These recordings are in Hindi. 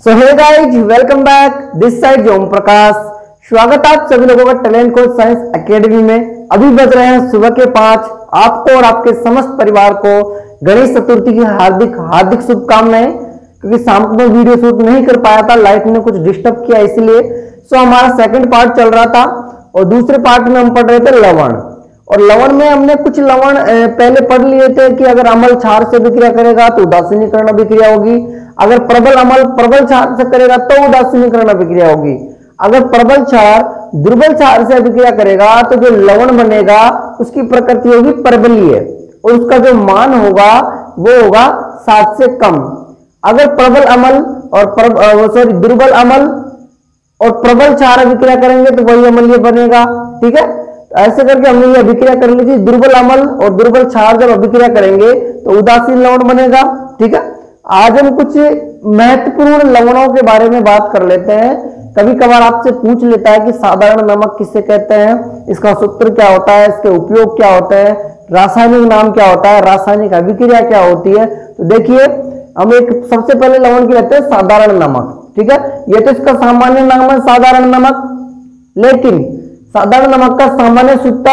So hey guys, welcome back. This side Om Prakash. स्वागत है आप सभी लोगों का टैलेंट कोच साइंस एकेडमी में। अभी बज रहे हैं सुबह के 5। आपको और आपके समस्त परिवार को गणेश चतुर्थी की हार्दिक हार्दिक शुभकामनाएं। क्योंकि शाम को मैं वीडियो शूट नहीं कर पाया था, लाइट ने कुछ डिस्टर्ब किया, इसलिए हमारा सेकंड पार्ट चल रहा था और दूसरे पार्ट में हम पढ़ रहे थे लवण। और लवण में हमने कुछ लवण पहले पढ़ लिए थे कि अगर अमल क्षार से अभिक्रिया करेगा तो उदासीनीकरण अभिक्रिया होगी, अगर प्रबल अमल प्रबल क्षार से करेगा तो उदासीनीकरण अभिक्रिया होगी, अगर प्रबल क्षार दुर्बल क्षार से अभिक्रिया करेगा तो जो लवण बनेगा उसकी प्रकृति होगी परबलीय और उसका जो मान होगा वो होगा 7 से कम। अगर प्रबल अमल और दुर्बल अमल और प्रबल क्षार अभिक्रिया करेंगे तो वही अम्लीय बनेगा। ठीक है, ऐसे करके हमने ये अभिक्रिया कर ली थी। दुर्बल अमल और दुर्बल क्षार जब अभिक्रिया करेंगे तो उदासीन लवण बनेगा। ठीक है, आज हम कुछ महत्वपूर्ण लवणों के बारे में बात कर लेते हैं। कभी कभार आपसे पूछ लेता है कि साधारण नमक किसे कहते हैं, इसका सूत्र क्या होता है, इसके उपयोग क्या होते हैं, रासायनिक नाम क्या होता है, रासायनिक अभिक्रिया क्या होती है। तो देखिए, हम एक सबसे पहले लवण की लेते हैं साधारण नमक। ठीक है, ये तो इसका सामान्य नाम है साधारण नमक, लेकिन साधारण नमक का सामान्य सूत्र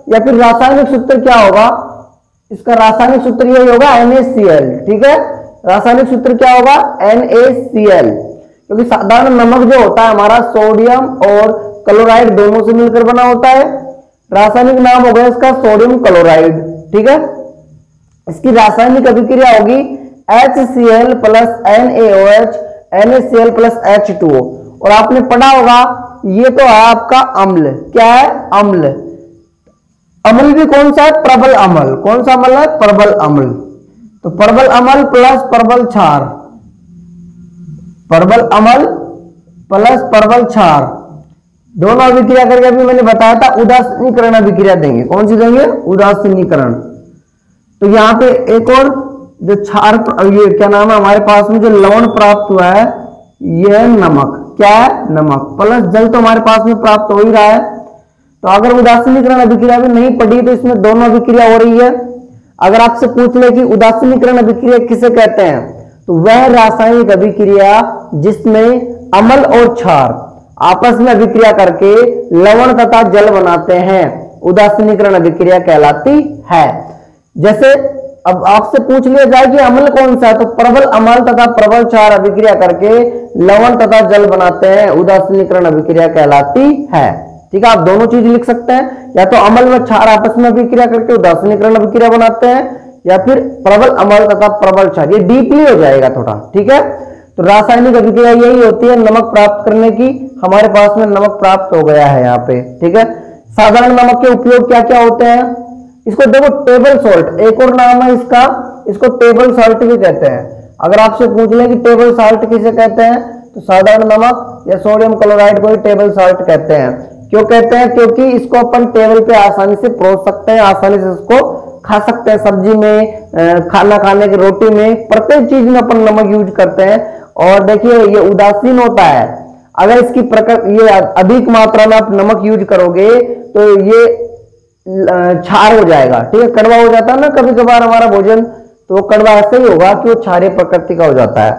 या फिर रासायनिक सूत्र क्या होगा, इसका रासायनिक सूत्र यही होगा NaCl। ठीक है, रासायनिक सूत्र क्या होगा NaCl, क्योंकि साधारण नमक जो होता है हमारा सोडियम और क्लोराइड दोनों से मिलकर बना होता है। रासायनिक नाम होगा इसका सोडियम क्लोराइड। ठीक है, इसकी रासायनिक अभिक्रिया होगी HCl plus NaOH NaCl plus H2O। और आपने पढ़ा होगा ये तो है आपका अम्ल। क्या है? अम्ल। अम्ल भी कौन सा है? प्रबल अम्ल। कौन सा अम्ल है? प्रबल अम्ल। तो प्रबल अम्ल प्लस प्रबल क्षार, प्रबल अम्ल प्लस प्रबल क्षार दोनों अभिक्रिया करके अभी मैंने बताया था उदासीनीकरण अभिक्रिया देंगे। कौन सी देंगे? उदासीनीकरण। तो यहाँ पे एक और जो क्षार, ये क्या नाम है, हमारे पास में जो लवण प्राप्त हुआ है यह नमक। क्या है? नमक। प्लस जल तो हमारे पास में प्राप्त हो ही रहा है। तो अगर उदासीनीकरण अभिक्रिया भी नहीं पढ़ी तो इसमें दोनों अभिक्रिया हो रही है। अगर आपसे पूछ ले कि उदासीनीकरण अभिक्रिया किसे कहते हैं, तो वह रासायनिक अभिक्रिया जिसमें अम्ल और क्षार आपस में अभिक्रिया करके लवण तथा जल बनाते हैं, उदासीनीकरण अभिक्रिया कहलाती है। जैसे अब आपसे पूछ लिया जाए कि अम्ल कौन सा है, तो प्रबल अम्ल तथा प्रबल क्षार अभिक्रिया करके लवण तथा जल बनाते हैं, उदासीनीकरण अभिक्रिया कहलाती है। ठीक है, आप दोनों चीज लिख सकते हैं, या तो अम्ल व क्षार आपस में अभिक्रिया करके उदासीनीकरण अभिक्रिया बनाते हैं, या फिर प्रबल अम्ल तथा प्रबल क्षार। ये डीपली हो जाएगा थोड़ा। ठीक है, तो रासायनिक अभिक्रिया यही होती है नमक प्राप्त करने की। हमारे पास में नमक प्राप्त हो गया है यहाँ पे। ठीक है, साधारण नमक के उपयोग क्या क्या होते हैं, इसको देखो टेबल सॉल्ट एक और नाम है इसका, इसको टेबल सॉल्ट भी कहते हैं। अगर आपसे पूछ ले कि टेबल सॉल्ट किसे कहते हैं, तो साधारण नमक या सोडियम क्लोराइड को ही टेबल सॉल्ट कहते हैं। क्यों कहते हैं? क्योंकि इसको अपन टेबल पे आसानी से परोस सकते हैं, आसानी से इसको खा सकते हैं, सब्जी में, खाना खाने की रोटी में, प्रत्येक चीज में अपन नमक यूज करते हैं। और देखिए ये उदासीन होता है। अगर इसकी प्रकृति, ये अधिक मात्रा में आप नमक यूज करोगे तो ये क्षार हो जाएगा। ठीक है, कड़वा हो जाता है ना कभी कभार हमारा भोजन, तो वो कड़वा ऐसे ही होगा कि वो क्षारीय प्रकृति का हो जाता है।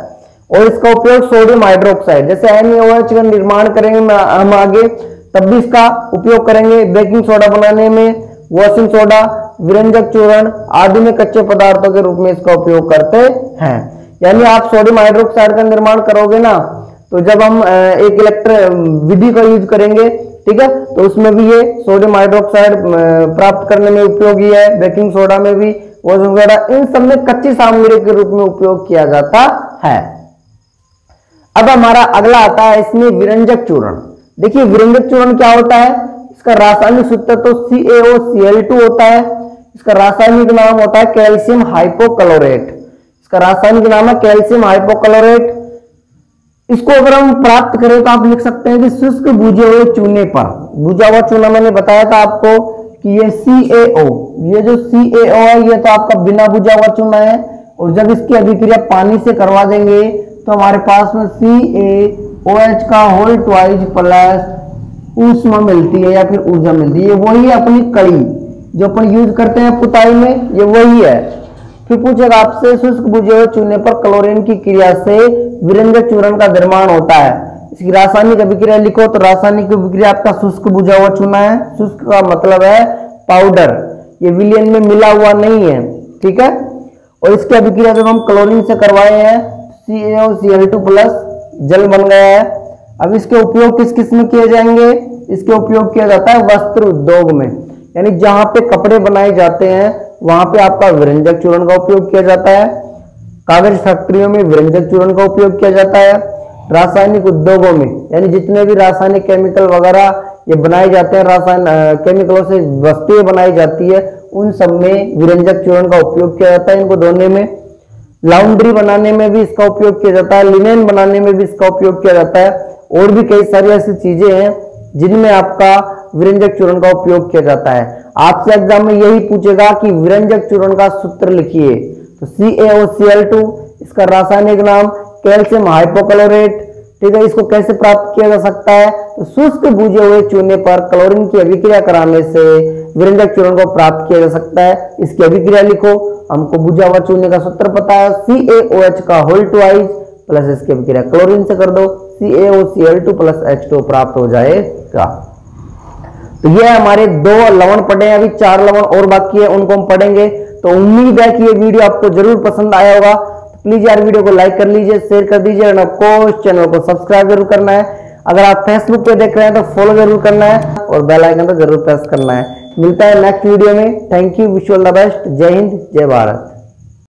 और इसका उपयोग सोडियम हाइड्रोक्साइड जैसे NaOH का निर्माण करेंगे हम आगे, तब भी इसका उपयोग करेंगे। बेकिंग सोडा बनाने में, वॉशिंग सोडा, विरंजक चूर्ण आदि में कच्चे पदार्थों के रूप में इसका उपयोग करते हैं। यानी आप सोडियम हाइड्रोक्साइड का निर्माण करोगे ना, तो जब हम एक विधि का यूज करेंगे, ठीक है, तो उसमें भी ये सोडियम हाइड्रोक्साइड प्राप्त करने में उपयोगी है। बेकिंग सोडा में भी, वॉशिंग सोडा, इन सब में कच्ची सामग्री के रूप में उपयोग किया जाता है। अब हमारा अगला आता है इसमें विरंजक चूर्ण। देखिए विरंजक चूर्ण क्या होता है, इसका रासायनिक सूत्र तो CaOCl2 होता है। इसका रासायनिक नाम होता है कैल्शियम हाइपोक्लोरेट। इसका रासायनिक नाम है कैल्शियम हाइपोक्लोरेट। इसको अगर हम प्राप्त करें तो आप लिख सकते हैं कि शुष्क भुजे हुए चूने पर, भुजा हुआ चूना मैंने बताया था आपको कि ये CaO, ये जो CaO है ये तो आपका बिना भुजा हुआ चूना है। और जब इसकी अभिक्रिया पानी से करवा देंगे तो हमारे पास में CaOH का होल ट्वाइस प्लस ऊष्मा मिलती है या फिर ऊर्जा मिलती है। वही है अपनी कड़ी जो अपन यूज करते हैं पुताई में, ये वही है। फिर पूछेगा आपसे शुष्क बुझे हुए चूने पर क्लोरीन की क्रिया से विरंजक चूर्ण का निर्माण होता है। इसकी रासायनिक अभिक्रिया लिखो तो रासायनिक अभिक्रिया आपका शुष्क बुझा हुआ चूना है। शुष्क का मतलब है पाउडर, ये विलयन में मिला हुआ नहीं है, ठीक है। और इसकी अभिक्रिया जब हम क्लोरीन से करवाए हैं CaOCl2 प्लस जल बन गया है। अब इसके उपयोग किस किस में किए जाएंगे? इसके उपयोग किया जाता है वस्त्र उद्योग में, यानी जहां पे कपड़े बनाए जाते हैं वहां पे आपका विरंजक चूर्ण का उपयोग किया जाता है। कागज फैक्ट्रियों में विरंजक चूर्ण का उपयोग किया जाता है। रासायनिक उद्योगों में, यानी जितने भी रासायनिक केमिकल वगैरह ये बनाए जाते हैं, रासायन केमिकलों से वस्तुएं बनाई जाती है, उन सब में विरंजक चूर्ण का उपयोग किया जाता है इनको धोने में। लाउंड्री बनाने में भी इसका उपयोग किया जाता है, लिनेन बनाने में भी इसका उपयोग किया जाता है, और भी कई सारी ऐसी चीजें हैं जिनमें आपका विरंजक चूर्ण का उपयोग किया जाता है। आपसे एग्जाम में यही पूछेगा कि विरंजक चूर्ण का सूत्र लिखिए, तो CaOCl2, इसका रासायनिक नाम कैल्शियम हाइपोक्लोरेट, ठीक है। इसको कैसे प्राप्त किया जा सकता है? तो शुष्क बुझे हुए चूने पर क्लोरीन की अभिक्रिया कराने से विरंजक चूर्ण को प्राप्त किया जा सकता है। इसकी अभिक्रिया लिखो, हमको बुझा हुआ चूने का सूत्र पता है CaOH का होल ट्वाइस प्लस इसकी अभिक्रिया क्लोरीन से कर दो, CaOCl2 प्लस H2 प्राप्त हो जाएगा। तो ये हमारे 2 लवण पढ़े हैं, अभी 4 लवण और बाकी है, उनको हम पढ़ेंगे। तो उम्मीद है कि ये वीडियो आपको जरूर पसंद आया होगा। प्लीज यार वीडियो को लाइक कर लीजिए, शेयर कर दीजिए, और आपको इस चैनल को सब्सक्राइब जरूर करना है। अगर आप फेसबुक पे देख रहे हैं तो फॉलो जरूर करना है और बेल आइकन पर जरूर प्रेस करना है। मिलता है नेक्स्ट वीडियो में। Thank you, wish you all the best. जय हिंद, जय भारत।